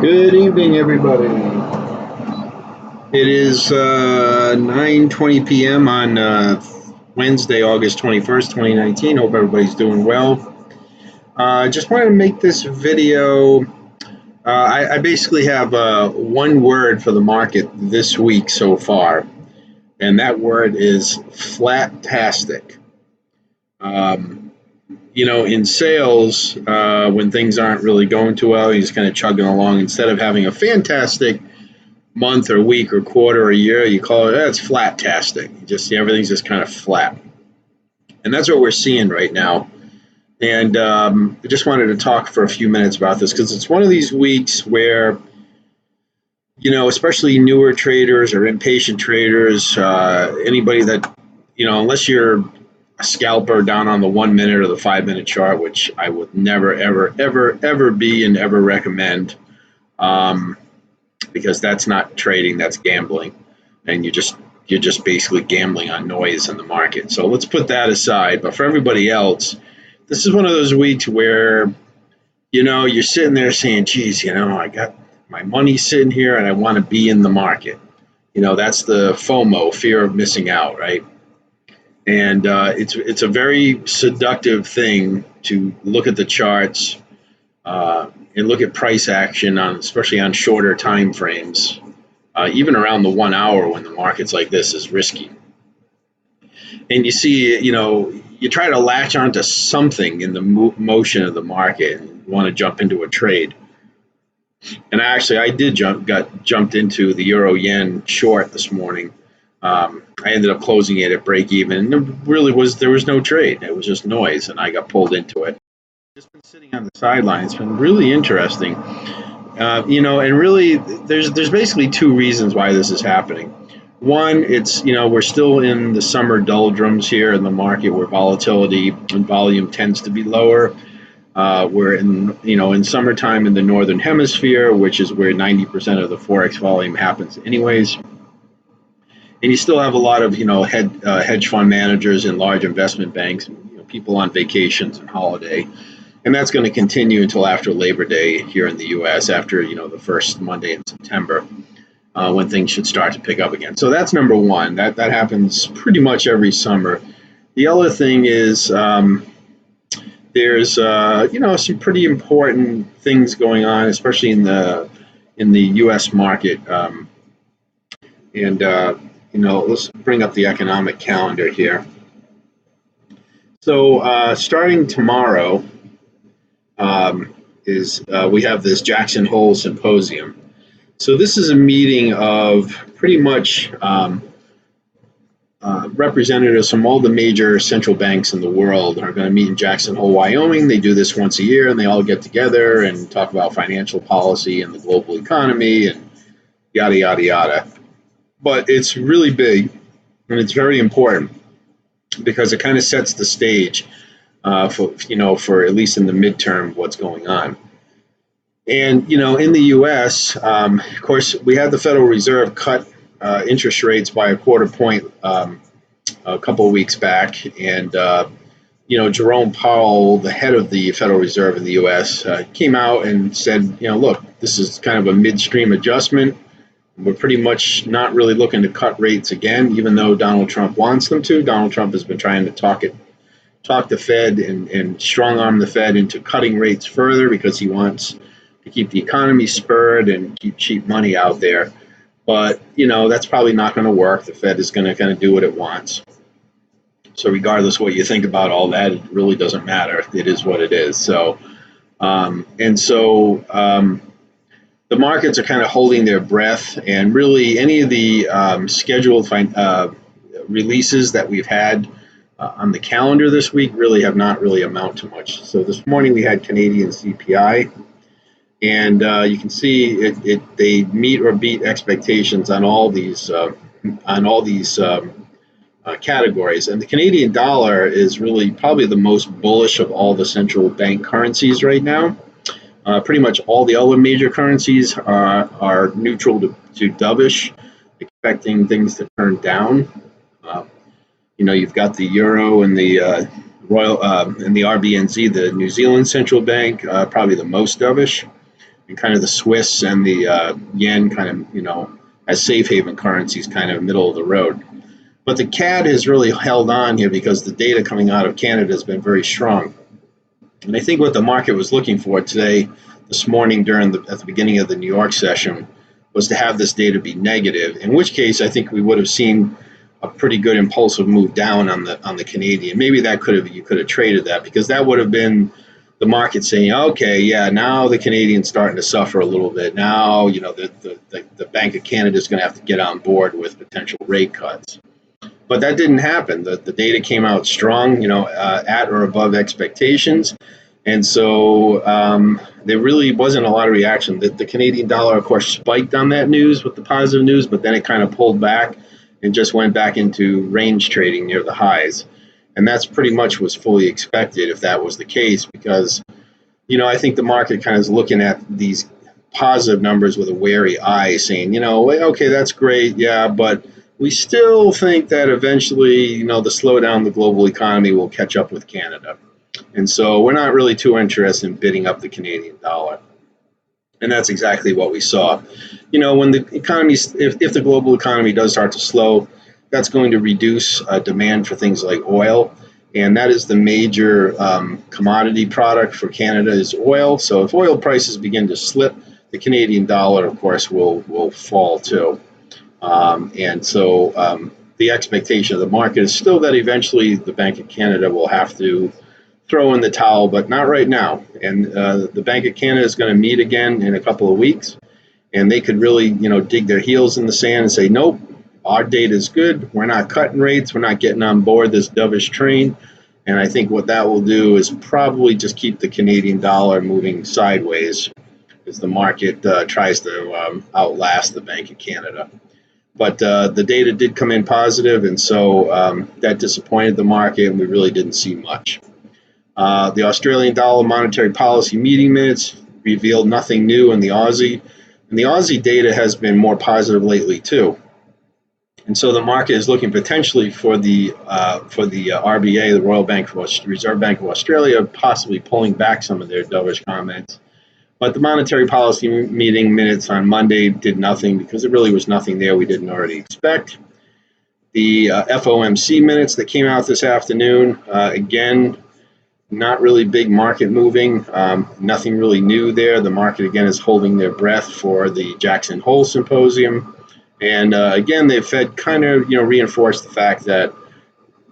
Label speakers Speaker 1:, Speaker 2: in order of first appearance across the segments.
Speaker 1: Good evening, everybody. It is 9:20 p.m. on Wednesday, August 21st, 2019. Hope everybody's doing well. I just wanted to make this video. I basically have one word for the market this week so far, and that word is FLAT-TASTIC. In sales, when things aren't really going too well, you're just kind of chugging along. Instead of having a fantastic month or week or quarter or year, you call it, it's FLAT-TASTIC. You just see everything's just kind of flat. And that's what we're seeing right now. And I just wanted to talk for a few minutes about this because it's one of these weeks where, especially newer traders or impatient traders, anybody that, unless you're a scalper down on the 1 minute or the 5 minute chart, which I would never, ever, ever, ever be and ever recommend, because that's not trading, that's gambling, and you're just basically gambling on noise in the market. So let's put that aside. But for everybody else, this is one of those weeks where, you're sitting there saying, geez, I got my money sitting here and I want to be in the market. That's the FOMO, fear of missing out, right? And it's a very seductive thing to look at the charts and look at price action especially on shorter time frames, even around the 1 hour when the market's like this is risky. And you see, you try to latch onto something in the motion of the market and want to jump into a trade. And I did jumped into the euro yen short this morning. I ended up closing it at break even. And there was no trade. It was just noise, and I got pulled into it. Just been sitting on the sideline. It's been really interesting, and really, there's basically two reasons why this is happening. One, it's we're still in the summer doldrums here in the market where volatility and volume tends to be lower. We're in summertime in the northern hemisphere, which is where 90% of the Forex volume happens anyways. And you still have a lot of hedge fund managers and large investment banks, people on vacations and holiday, and that's going to continue until after Labor Day here in the U.S. after the first Monday in September, when things should start to pick up again. So that's number one. That happens pretty much every summer. The other thing is there's some pretty important things going on, especially in the U.S. market, let's bring up the economic calendar here. So starting tomorrow we have this Jackson Hole Symposium. So this is a meeting of pretty much representatives from all the major central banks in the world are going to meet in Jackson Hole, Wyoming. They do this once a year, and they all get together and talk about financial policy and the global economy and yada, yada, yada. But it's really big, and it's very important because it kind of sets the stage for at least in the midterm what's going on. And in the U.S., of course, we had the Federal Reserve cut interest rates by a quarter point a couple of weeks back, and Jerome Powell, the head of the Federal Reserve in the U.S., came out and said, look, this is kind of a midstream adjustment. We're pretty much not really looking to cut rates again, even though Donald Trump wants them to. Donald Trump has been trying to talk the Fed and strong-arm the Fed into cutting rates further because he wants to keep the economy spurred and keep cheap money out there. But, that's probably not going to work. The Fed is going to kind of do what it wants. So regardless of what you think about all that, it really doesn't matter. It is what it is. So, the markets are kind of holding their breath, and really any of the scheduled releases that we've had on the calendar this week really have not really amount to much. So this morning we had Canadian CPI, and you can see they meet or beat expectations on all these categories. And the Canadian dollar is really probably the most bullish of all the central bank currencies right now. Pretty much all the other major currencies are neutral to dovish, expecting things to turn down. You've got the euro and the and the RBNZ, the New Zealand central bank, probably the most dovish, and kind of the Swiss and the yen kind of, as safe haven currencies, kind of middle of the road. But the CAD has really held on here because the data coming out of Canada has been very strong. And I think what the market was looking for today, this morning at the beginning of the New York session, was to have this data be negative, in which case I think we would have seen a pretty good impulsive move down on the Canadian. Maybe you could have traded that, because that would have been the market saying, okay, yeah, now the Canadian's starting to suffer a little bit. Now, the Bank of Canada is going to have to get on board with potential rate cuts. But that didn't happen. The data came out strong, at or above expectations. And so there really wasn't a lot of reaction. The Canadian dollar, of course, spiked on that news with the positive news, but then it kind of pulled back and just went back into range trading near the highs. And that's pretty much was fully expected if that was the case, because, I think the market kind of is looking at these positive numbers with a wary eye, saying, okay, that's great, yeah, but we still think that eventually, the slowdown in the global economy will catch up with Canada. And so we're not really too interested in bidding up the Canadian dollar. And that's exactly what we saw. When the economy, if the global economy does start to slow, that's going to reduce demand for things like oil. And that is the major commodity product for Canada is oil. So if oil prices begin to slip, the Canadian dollar, of course, will fall too. And so the expectation of the market is still that eventually the Bank of Canada will have to throw in the towel, but not right now. And the Bank of Canada is going to meet again in a couple of weeks, and they could really, dig their heels in the sand and say, nope, our data is good. We're not cutting rates. We're not getting on board this dovish train. And I think what that will do is probably just keep the Canadian dollar moving sideways as the market tries to outlast the Bank of Canada. But the data did come in positive, and so that disappointed the market, and we really didn't see much. The Australian dollar monetary policy meeting minutes revealed nothing new in the Aussie, and the Aussie data has been more positive lately too. And so the market is looking potentially for the RBA, the Royal Reserve Bank of Australia, possibly pulling back some of their dovish comments. But the monetary policy meeting minutes on Monday did nothing, because there really was nothing there we didn't already expect. The FOMC minutes that came out this afternoon, again, not really big market moving, nothing really new there. The market, again, is holding their breath for the Jackson Hole Symposium. And again, the Fed kind of, reinforced the fact that,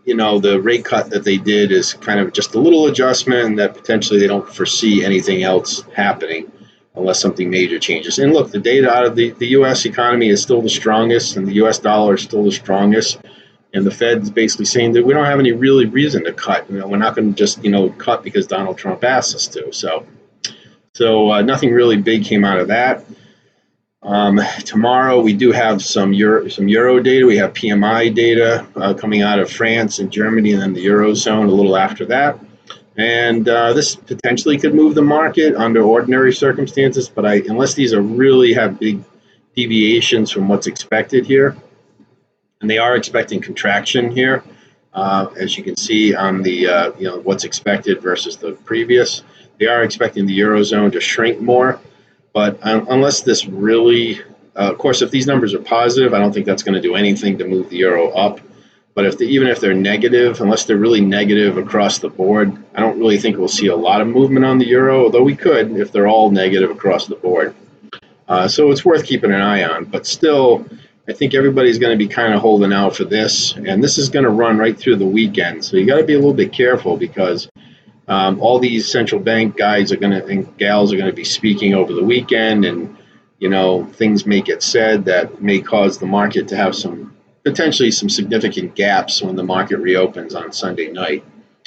Speaker 1: the rate cut that they did is kind of just a little adjustment, and that potentially they don't foresee anything else happening unless something major changes. And look, the data out of the U.S. economy is still the strongest, and the U.S. dollar is still the strongest. And the Fed's basically saying that we don't have any really reason to cut. We're not going to just, cut because Donald Trump asked us to. So nothing really big came out of that. Tomorrow we do have some Euro data. We have PMI data coming out of France and Germany, and then the Eurozone a little after that. And this potentially could move the market under ordinary circumstances, but unless these really have big deviations from what's expected here, and they are expecting contraction here, as you can see on the what's expected versus the previous. They are expecting the Eurozone to shrink more. But unless this really, of course, if these numbers are positive, I don't think that's going to do anything to move the euro up. But even if they're negative, unless they're really negative across the board, I don't really think we'll see a lot of movement on the euro, although we could if they're all negative across the board. So it's worth keeping an eye on. But still, I think everybody's going to be kind of holding out for this. And this is going to run right through the weekend. So you got to be a little bit careful, because all these central bank guys and gals are going to be speaking over the weekend, and things may get said that may cause the market to have potentially some significant gaps when the market reopens on Sunday night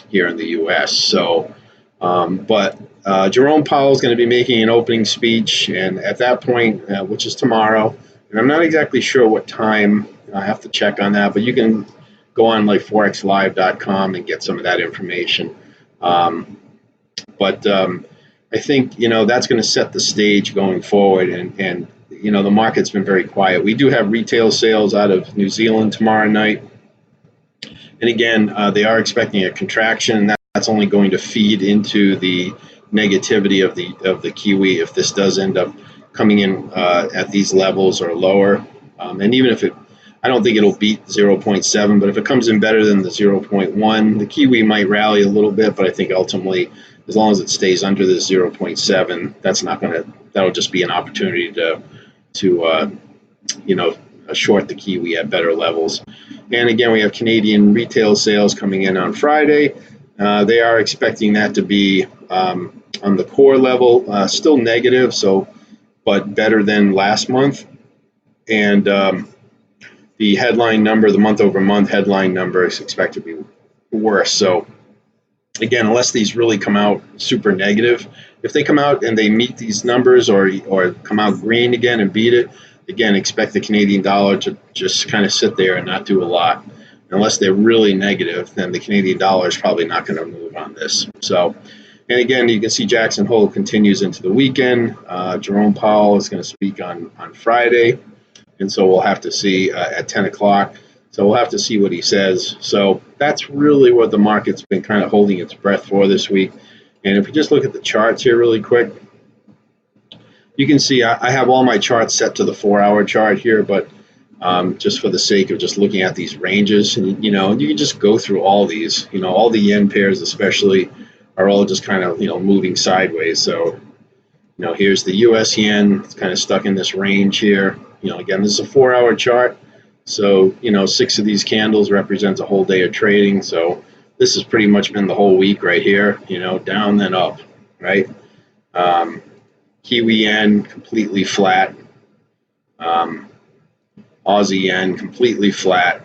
Speaker 1: here in the U.S. So, but Jerome Powell is going to be making an opening speech, and at that point, which is tomorrow, and I'm not exactly sure what time. I have to check on that, but you can go on like forexlive.com and get some of that information. But I think, that's going to set the stage going forward. And the market's been very quiet. We do have retail sales out of New Zealand tomorrow night. And again, they are expecting a contraction. And that's only going to feed into the negativity of the Kiwi if this does end up coming in at these levels or lower. And even if I don't think it'll beat 0.7, but if it comes in better than the 0.1, the Kiwi might rally a little bit, but I think ultimately, as long as it stays under the 0.7, that'll just be an opportunity to short the Kiwi at better levels. And again, we have Canadian retail sales coming in on Friday. They are expecting that to be on the core level, still negative, but better than last month. And the headline number, the month-over-month headline number, is expected to be worse. So again, unless these really come out super negative, if they come out and they meet these numbers or come out green again and beat it, again, expect the Canadian dollar to just kind of sit there and not do a lot. Unless they're really negative, then the Canadian dollar is probably not going to move on this. So, and again, you can see Jackson Hole continues into the weekend. Jerome Powell is going to speak on Friday. And so we'll have to see at 10 o'clock. So we'll have to see what he says. So that's really what the market's been kind of holding its breath for this week. And if we just look at the charts here really quick, you can see I have all my charts set to the 4-hour chart here, but just for the sake of just looking at these ranges, and you can just go through all these, all the yen pairs especially are all just kind of, moving sideways. So, here's the US yen, it's kind of stuck in this range here. Again, this is a 4-hour chart. So, 6 of these candles represents a whole day of trading. So this has pretty much been the whole week right here, down then up, right? Kiwi yen completely flat. Aussie yen completely flat.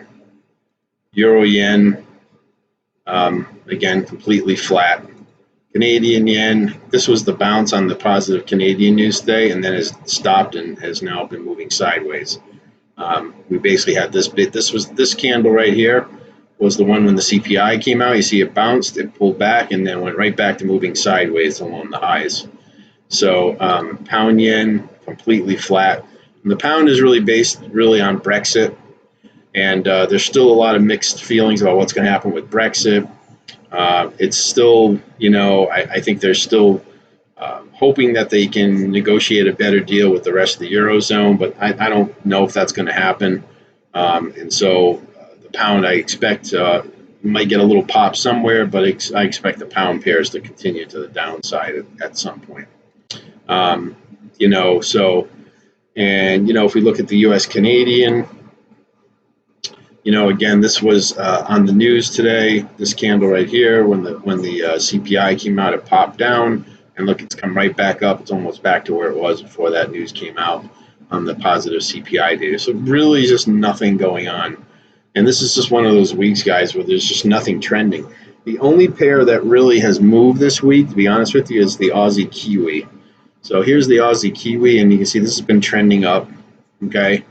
Speaker 1: Euro yen, again, completely flat. Canadian yen, this was the bounce on the positive Canadian news today, and then has stopped and has now been moving sideways. We basically had this candle right here was the one when the CPI came out. You see it bounced, it pulled back, and then went right back to moving sideways along the highs. So pound yen completely flat. And the pound is really based on Brexit, and there's still a lot of mixed feelings about what's going to happen with Brexit. It's still, I think they're still hoping that they can negotiate a better deal with the rest of the Eurozone, but I don't know if that's going to happen. And so the pound, I expect, might get a little pop somewhere, but I expect the pound pairs to continue to the downside at some point. If we look at the U.S. Canadian, again, this was on the news today. This candle right here, when the CPI came out, it popped down, and look, it's come right back up. It's almost back to where it was before that news came out on the positive CPI data. So really, just nothing going on, and this is just one of those weeks, guys, where there's just nothing trending. The only pair that really has moved this week, to be honest with you, is the Aussie Kiwi. So here's the Aussie Kiwi, and you can see this has been trending up, okay?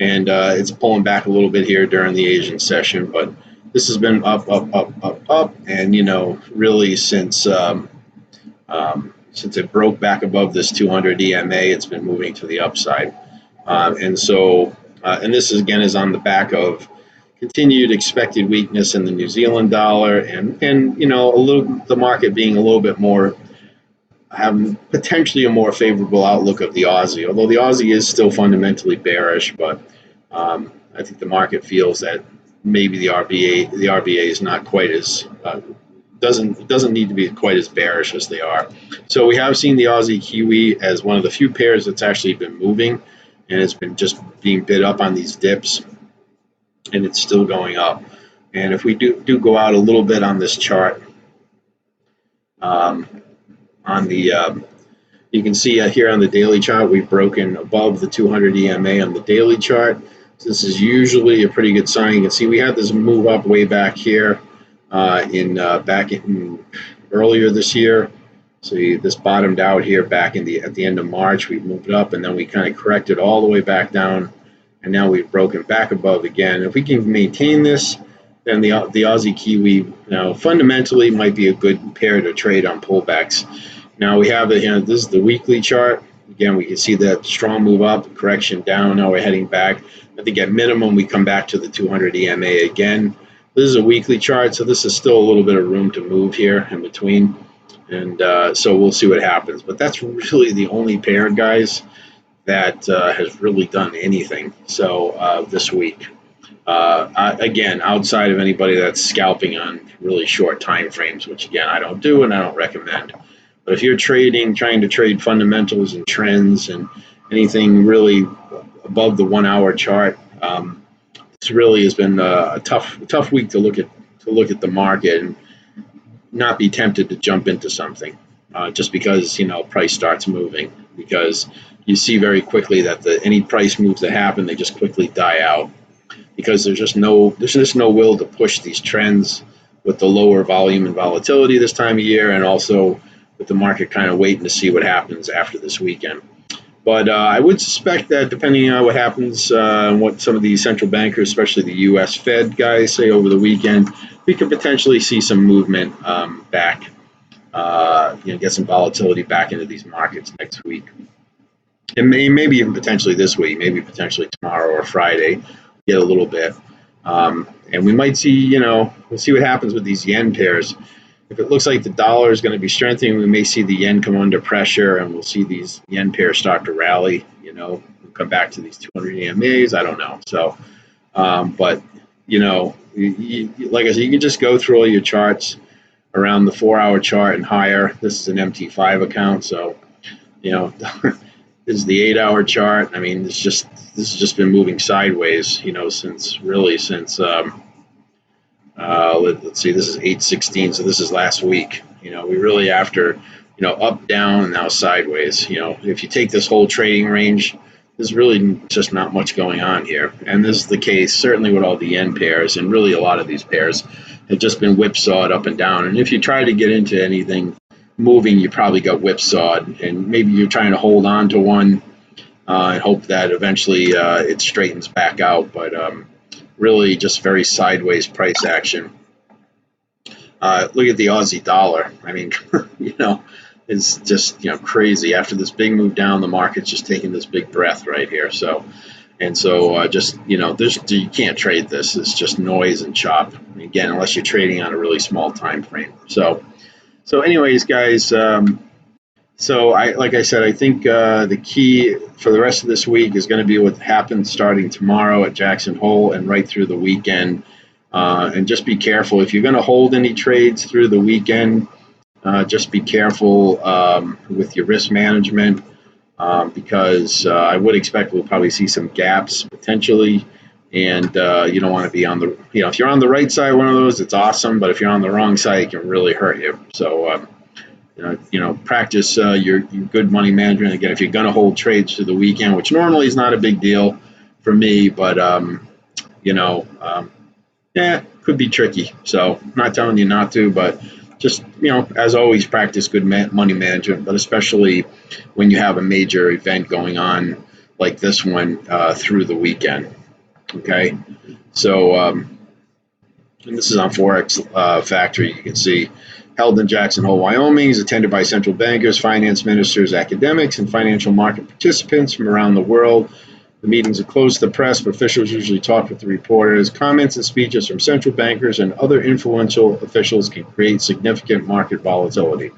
Speaker 1: And it's pulling back a little bit here during the Asian session, but this has been up, and really since it broke back above this 200 EMA, it's been moving to the upside, and this is on the back of continued expected weakness in the New Zealand dollar, and the market being a little bit more, having potentially a more favorable outlook of the Aussie, although the Aussie is still fundamentally bearish. But I think the market feels that maybe the RBA is not quite as doesn't need to be quite as bearish as they are. So we have seen the Aussie Kiwi as one of the few pairs that's actually been moving, and it's been just being bid up on these dips, and it's still going up. And if we do go out a little bit on this chart, you can see here on the daily chart, we've broken above the 200 EMA on the daily chart. So this is usually a pretty good sign. You can see we had this move up way back here earlier this year. So this bottomed out here back at the end of March. We moved up, and then we kind of corrected all the way back down, and now we've broken back above again. If we can maintain this, then the Aussie Kiwi fundamentally might be a good pair to trade on pullbacks. Now we have this is the weekly chart. Again, we can see that strong move up, correction down. Now we're heading back. I think at minimum we come back to the 200 EMA again. This is a weekly chart, so this is still a little bit of room to move here in between. And so we'll see what happens. But that's really the only pair, guys, that has really done anything. So this week, again, outside of anybody that's scalping on really short time frames, which again I don't do and I don't recommend. But if you're trading, trying to trade fundamentals and trends and anything really above the 1 hour chart, this really has been a tough week to look at the market and not be tempted to jump into something just because price starts moving, because you see very quickly that any price moves that happen, they just quickly die out because there's just no will to push these trends with the lower volume and volatility this time of year, and also with the market kind of waiting to see what happens after this weekend. But I would suspect that depending on what happens, what some of these central bankers, especially the U.S. Fed guys, say over the weekend, we could potentially see some movement back, get some volatility back into these markets next week. And maybe even potentially this week, maybe potentially tomorrow or Friday, get a little bit. And we might see, we'll see what happens with these yen pairs. If it looks like the dollar is going to be strengthening, we may see the yen come under pressure, and we'll see these yen pairs start to rally. We'll come back to these 200 EMAs. I don't know. So, but like I said, you can just go through all your charts around the 4 hour chart and higher. This is an MT5 account, so this is the 8 hour chart. I mean, this has just been moving sideways, since let's see, this is 8/16, so this is last week. We really after, up, down, and now sideways. If you take this whole trading range, there's really just not much going on here. And this is the case certainly with all the yen pairs, and really a lot of these pairs have just been whipsawed up and down. And if you try to get into anything moving, you probably got whipsawed, and maybe you're trying to hold on to one and hope that eventually it straightens back out. But really just very sideways price action. Look at the Aussie dollar. I mean, it's just crazy. After this big move down, the market's just taking this big breath right here. So just you can't trade this. It's just noise and chop. Again, unless you're trading on a really small time frame. So anyways, guys. Like I said, I think the key for the rest of this week is going to be what happens starting tomorrow at Jackson Hole and right through the weekend. And just be careful. If you're going to hold any trades through the weekend, just be careful with your risk management because I would expect we'll probably see some gaps potentially. And you don't want to be on the, if you're on the right side of one of those, it's awesome. But if you're on the wrong side, it can really hurt you. So, practice your good money management. Again, if you're going to hold trades through the weekend, which normally is not a big deal for me, but could be tricky. So I'm not telling you not to, but just as always, practice good money management. But especially when you have a major event going on like this one through the weekend. Okay, so and this is on Forex Factory. You can see. Held in Jackson Hole, Wyoming, is attended by central bankers, finance ministers, academics, and financial market participants from around the world. The meetings are closed to the press, but officials usually talk with the reporters. Comments and speeches from central bankers and other influential officials can create significant market volatility.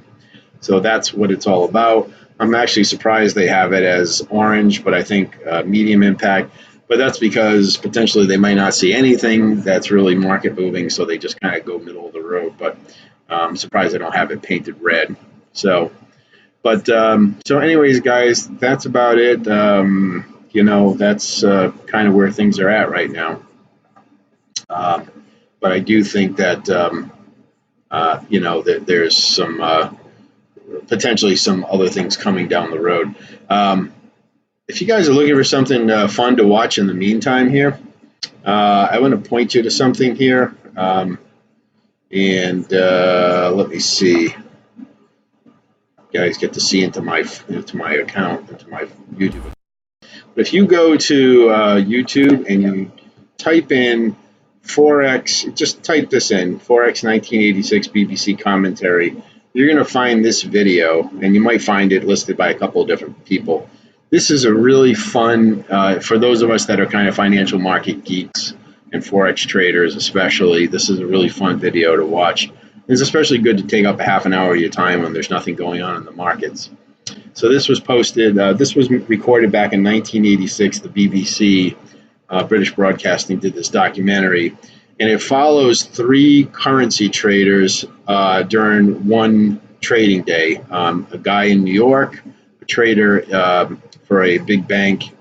Speaker 1: So that's what it's all about. I'm actually surprised they have it as orange, but I think medium impact. But that's because potentially they might not see anything that's really market moving, so they just kind of go middle of the road. But I'm surprised I don't have it painted red. So anyways, guys, that's about it. That's kind of where things are at right now. But I do think that, that there's some potentially some other things coming down the road. If you guys are looking for something fun to watch in the meantime here, I want to point you to something here. And let me see. You guys get to see into my account, into my YouTube. But if you go to YouTube and you type in Forex, just type this in, Forex 1986 BBC commentary, you're going to find this video, and you might find it listed by a couple of different people. This is a really fun, for those of us that are kind of financial market geeks, and Forex traders especially, this is a really fun video to watch. It's especially good to take up a half an hour of your time when there's nothing going on in the markets. So this was posted, this was recorded back in 1986. The BBC, British Broadcasting, did this documentary, and it follows three currency traders during one trading day. A guy in New York, a trader for a big bank.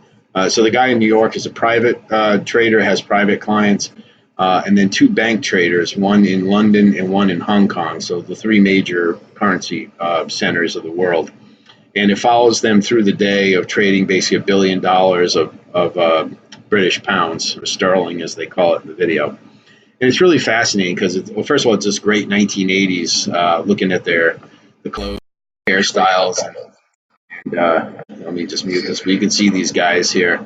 Speaker 1: So the guy in New York is a private trader, has private clients, and then two bank traders, one in London and one in Hong Kong. So the three major currency centers of the world. And it follows them through the day of trading basically $1 billion of British pounds, or sterling as they call it in the video. And it's really fascinating because, well, first of all, it's this great 1980s, looking at the clothes, hairstyles, and let me just mute this, but you can see these guys here,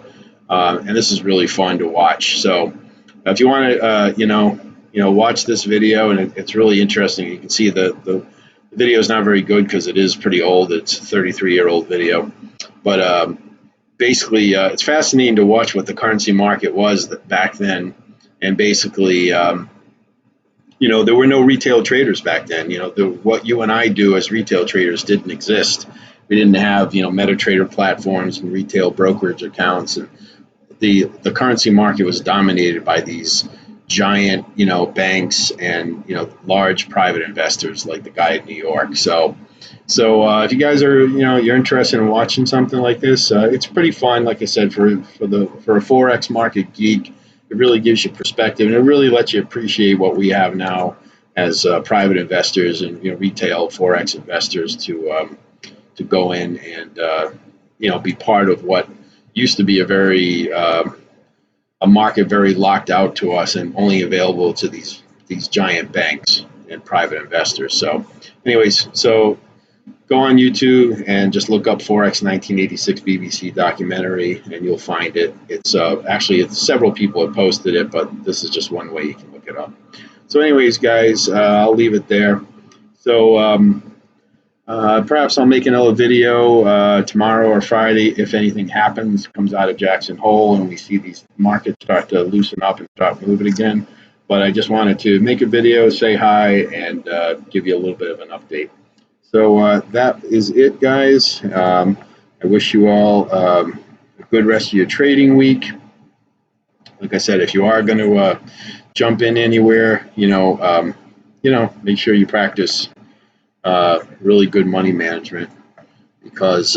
Speaker 1: and this is really fun to watch. So if you want to, watch this video, and it's really interesting. You can see the video is not very good because it is pretty old. It's a 33-year-old video, but basically, it's fascinating to watch what the currency market was back then. And basically, there were no retail traders back then. What you and I do as retail traders didn't exist. We didn't have, MetaTrader platforms and retail brokerage accounts, and the currency market was dominated by these giant, banks and large private investors like the guy in New York. So if you guys are, you're interested in watching something like this, it's pretty fun. Like I said, for a Forex market geek, it really gives you perspective, and it really lets you appreciate what we have now as private investors and retail Forex investors to go in and be part of what used to be a market very locked out to us and only available to these giant banks and private investors. So anyways, so go on YouTube and just look up Forex 1986 BBC documentary, and you'll find it. It's it's several people have posted it, but this is just one way you can look it up. So anyways, guys, I'll leave it there. So perhaps I'll make another video tomorrow or Friday if anything comes out of Jackson Hole and we see these markets start to loosen up and start moving again. But I just wanted to make a video, say hi, and give you a little bit of an update. So that is it, guys. I wish you all a good rest of your trading week. Like I said, if you are going to jump in anywhere, make sure you practice really good money management, because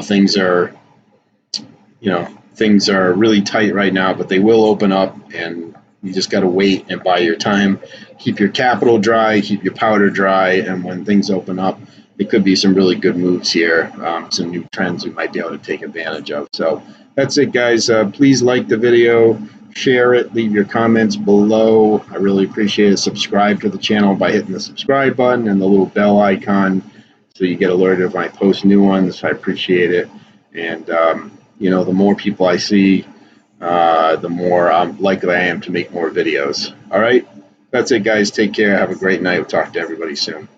Speaker 1: things are really tight right now, but they will open up, and you just got to wait and buy your time. Keep your capital dry, keep your powder dry, and when things open up, it could be some really good moves here, some new trends we might be able to take advantage of. So that's it, guys. Please like the video, share it, leave your comments below. I really appreciate it. Subscribe to the channel by hitting the subscribe button and the little bell icon so you get alerted when I post new ones. I appreciate it. And, the more people I see, the more likely I am to make more videos. All right? That's it, guys. Take care. Have a great night. We'll talk to everybody soon.